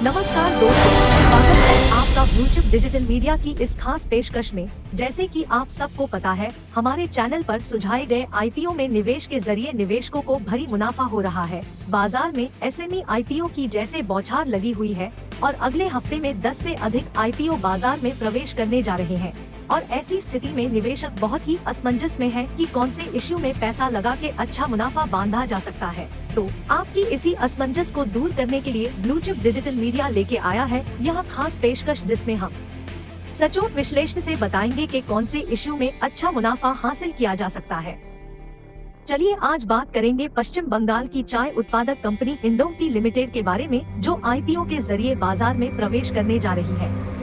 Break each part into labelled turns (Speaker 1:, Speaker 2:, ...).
Speaker 1: नमस्कार दोस्तों, स्वागत है आपका ब्लूचिप डिजिटल मीडिया की इस खास पेशकश में। जैसे कि आप सबको पता है, हमारे चैनल पर सुझाए गए आईपीओ में निवेश के जरिए निवेशकों को भरी मुनाफा हो रहा है। बाजार में एसएमई आईपीओ की जैसे बौछार लगी हुई है और अगले हफ्ते में 10 से अधिक आईपीओ बाजार में प्रवेश करने जा रहे हैं। और ऐसी स्थिति में निवेशक बहुत ही असमंजस में है कि कौन से इश्यू में पैसा लगा के अच्छा मुनाफा बांधा जा सकता है। तो आपकी इसी असमंजस को दूर करने के लिए ब्लूचिप डिजिटल मीडिया लेके आया है यह खास पेशकश, जिसमें हम सचोट विश्लेषण से बताएंगे कि कौन से इश्यू में अच्छा मुनाफा हासिल किया जा सकता है। चलिए आज बात करेंगे पश्चिम बंगाल की चाय उत्पादक कंपनी इंडोंग टी लिमिटेड के बारे में, जो आईपीओ के जरिए बाजार में प्रवेश करने जा रही है।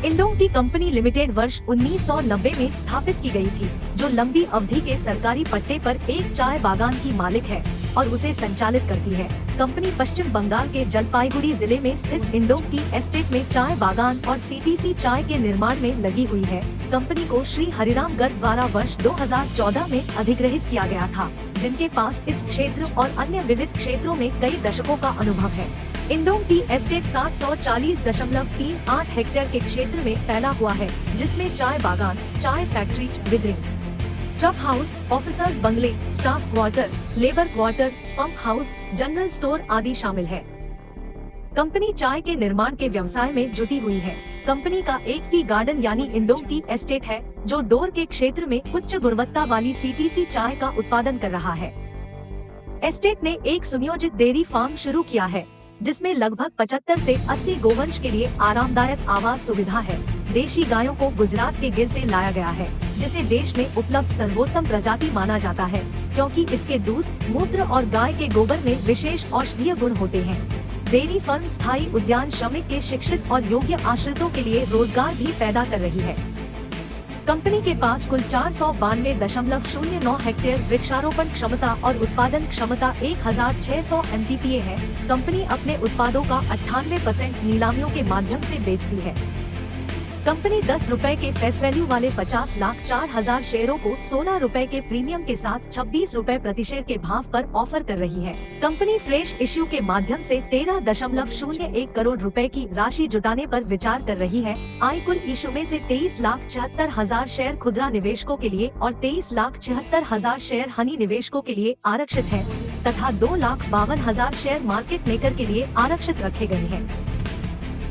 Speaker 1: इंडोंग टी कंपनी लिमिटेड वर्ष 1990 में स्थापित की गई थी, जो लंबी अवधि के सरकारी पट्टे पर एक चाय बागान की मालिक है और उसे संचालित करती है। कंपनी पश्चिम बंगाल के जलपाईगुड़ी जिले में स्थित इंडोंग टी एस्टेट में चाय बागान और सीटीसी चाय के निर्माण में लगी हुई है। कंपनी को श्री हरिराम गर्ग द्वारा वर्ष 2014 में अधिग्रहित किया गया था, जिनके पास इस क्षेत्र और अन्य विविध क्षेत्रों में कई दशकों का अनुभव है। इंडोंग टी एस्टेट 740.38 हेक्टेयर के क्षेत्र में फैला हुआ है, जिसमें चाय बागान, चाय factory, withering, trough house, officers बंगले, staff quarter, labour quarter, pump house, general store आदि शामिल है। कंपनी चाय के निर्माण के व्यवसाय में जुटी हुई है। कंपनी का एक टी गार्डन यानी इंडोंग टी एस्टेट है, जो डोर के क्षेत्र में उच्च गुणवत्ता वाली सीटीसी चाय का उत्पादन कर रहा है। एस्टेट ने एक सुनियोजित डेयरी फार्म शुरू किया है, जिसमें लगभग 75 से 80 गोवंश के लिए आरामदायक आवास सुविधा है। देशी गायों को गुजरात के गिर से लाया गया है, जिसे देश में उपलब्ध सर्वोत्तम प्रजाति माना जाता है, क्योंकि इसके दूध, मूत्र और गाय के गोबर में विशेष औषधीय गुण होते हैं। डेयरी फर्म स्थायी उद्यान श्रमिक के शिक्षित और योग्य आश्रितों के लिए रोजगार भी पैदा कर रही है। कंपनी के पास कुल 492.09 हेक्टेयर वृक्षारोपण क्षमता और उत्पादन क्षमता 1600 MTPA है। कंपनी अपने उत्पादों का 98% नीलामियों के माध्यम से बेचती है। कंपनी 10 रुपए के फेस वैल्यू वाले 50,04,000 शेयरों को 16 रुपए के प्रीमियम के साथ 26 रुपए प्रति शेयर के भाव पर ऑफर कर रही है। कंपनी फ्रेश इश्यू के माध्यम से 13.01 करोड़ रुपए की राशि जुटाने पर विचार कर रही है। आय कुल इश्यू में से 23,74,000 शेयर खुदरा निवेशकों के लिए और 23,76,000 शेयर हनी निवेशकों के लिए आरक्षित है तथा 2,52,000 शेयर मार्केट मेकर के लिए आरक्षित रखे गए हैं।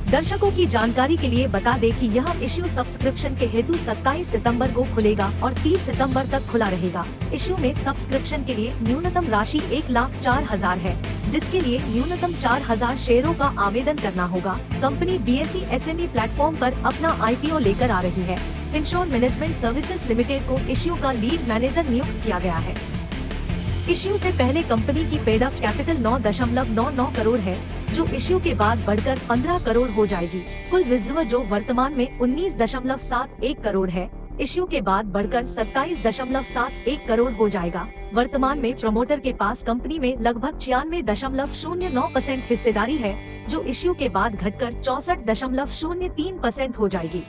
Speaker 1: दर्शकों की जानकारी के लिए बता दें कि यह इश्यू सब्सक्रिप्शन के हेतु 27 सितंबर को खुलेगा और 30 सितंबर तक खुला रहेगा। इश्यू में सब्सक्रिप्शन के लिए न्यूनतम राशि 1,04,000 है, जिसके लिए न्यूनतम 4,000 शेयरों का आवेदन करना होगा। कंपनी बीएसई एसएमई प्लेटफॉर्म पर अपना आईपीओ लेकर आ रही है। फिनशोर मैनेजमेंट सर्विसेज लिमिटेड को इश्यू का लीड मैनेजर नियुक्त किया गया है। इश्यू से पहले कंपनी की पेड अप कैपिटल 9.99 करोड़ है, जो इश्यू के बाद बढ़कर 15 करोड़ हो जाएगी। कुल रिजर्व जो वर्तमान में 19.71 करोड़ है, इश्यू के बाद बढ़कर 27.71 करोड़ हो जाएगा। वर्तमान में प्रमोटर के पास कंपनी में लगभग 96.09% हिस्सेदारी है, जो इश्यू के बाद घटकर 64.03% हो जाएगी।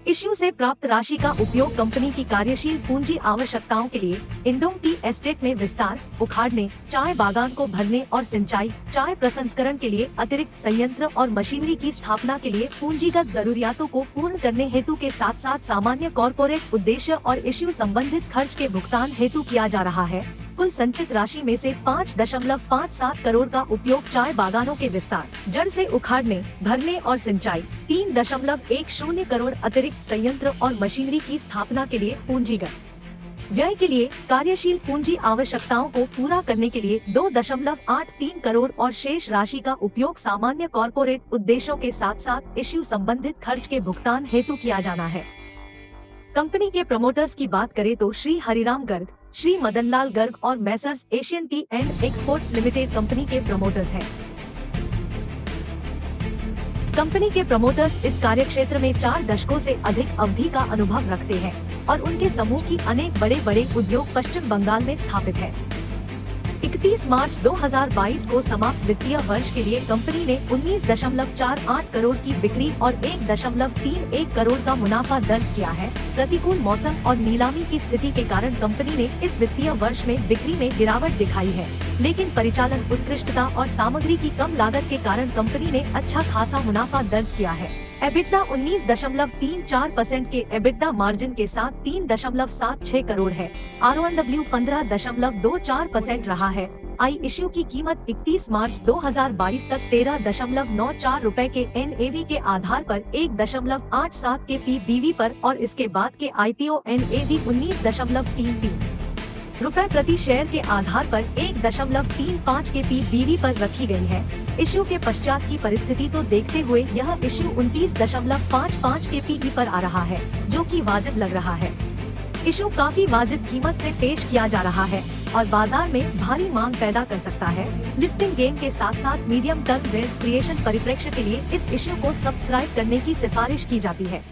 Speaker 1: इश्यू से प्राप्त राशि का उपयोग कंपनी की कार्यशील पूंजी आवश्यकताओं के लिए इंडोंग टी एस्टेट में विस्तार, उखाड़ने, चाय बागान को भरने और सिंचाई, चाय प्रसंस्करण के लिए अतिरिक्त संयंत्र और मशीनरी की स्थापना के लिए पूंजीगत जरूरियातों को पूर्ण करने हेतु के साथ साथ सामान्य कॉर्पोरेट उद्देश्य और इश्यू संबंधित खर्च के भुगतान हेतु किया जा रहा है। कुल संचित राशि में से 5.57 करोड़ का उपयोग चाय बागानों के विस्तार, जड़ से उखाड़ने, भरने और सिंचाई, 3.10 करोड़ अतिरिक्त संयंत्र और मशीनरी की स्थापना के लिए पूंजीगत व्यय के लिए, कार्यशील पूंजी आवश्यकताओं को पूरा करने के लिए 2.83 करोड़ और शेष राशि का उपयोग सामान्य कॉर्पोरेट उद्देश्यों के साथ साथ इश्यू संबंधित खर्च के भुगतान हेतु किया जाना है। कंपनी के प्रमोटर्स की बात करें तो श्री हरिराम गर्ग, श्री मदनलाल गर्ग और Messrs Asian T and exports limited company के प्रमोटर्स हैं। कंपनी के प्रमोटर्स इस कार्यक्षेत्र में 4 दशकों से अधिक अवधि का अनुभव रखते हैं और उनके समूह की अनेक बड़े बड़े उद्योग पश्चिम बंगाल में स्थापित है। 31 मार्च 2022 को समाप्त वित्तीय वर्ष के लिए कंपनी ने 19.48 करोड़ की बिक्री और 1.31 करोड़ का मुनाफा दर्ज किया है। प्रतिकूल मौसम और नीलामी की स्थिति के कारण कंपनी ने इस वित्तीय वर्ष में बिक्री में गिरावट दिखाई है, लेकिन परिचालन उत्कृष्टता और सामग्री की कम लागत के कारण कंपनी ने अच्छा खासा मुनाफा दर्ज किया है। एबिटडा 19.34% के एबिटडा मार्जिन के साथ 3.76 करोड़ है। RONW 15.24% रहा है। आई इश्यू की कीमत 31 मार्च 2022 तक 13.94 रुपए के NAV के आधार पर 1.87 के PBV पर और इसके बाद के IPO NAV 19.33 रुपए प्रति शेयर के आधार पर 1.35 के PBV पर रखी गई है। इश्यू के पश्चात की परिस्थिति को देखते हुए यह इश्यू 29.55 के PE पर आ रहा है, जो कि वाजिब लग रहा है। इश्यू काफी वाजिब कीमत से पेश किया जा रहा है और बाजार में भारी मांग पैदा कर सकता है। लिस्टिंग गेम के साथ साथ मीडियम टर्म वेल्थ क्रिएशन परिप्रेक्ष्य के लिए इस इश्यू को सब्सक्राइब करने की सिफारिश की जाती है।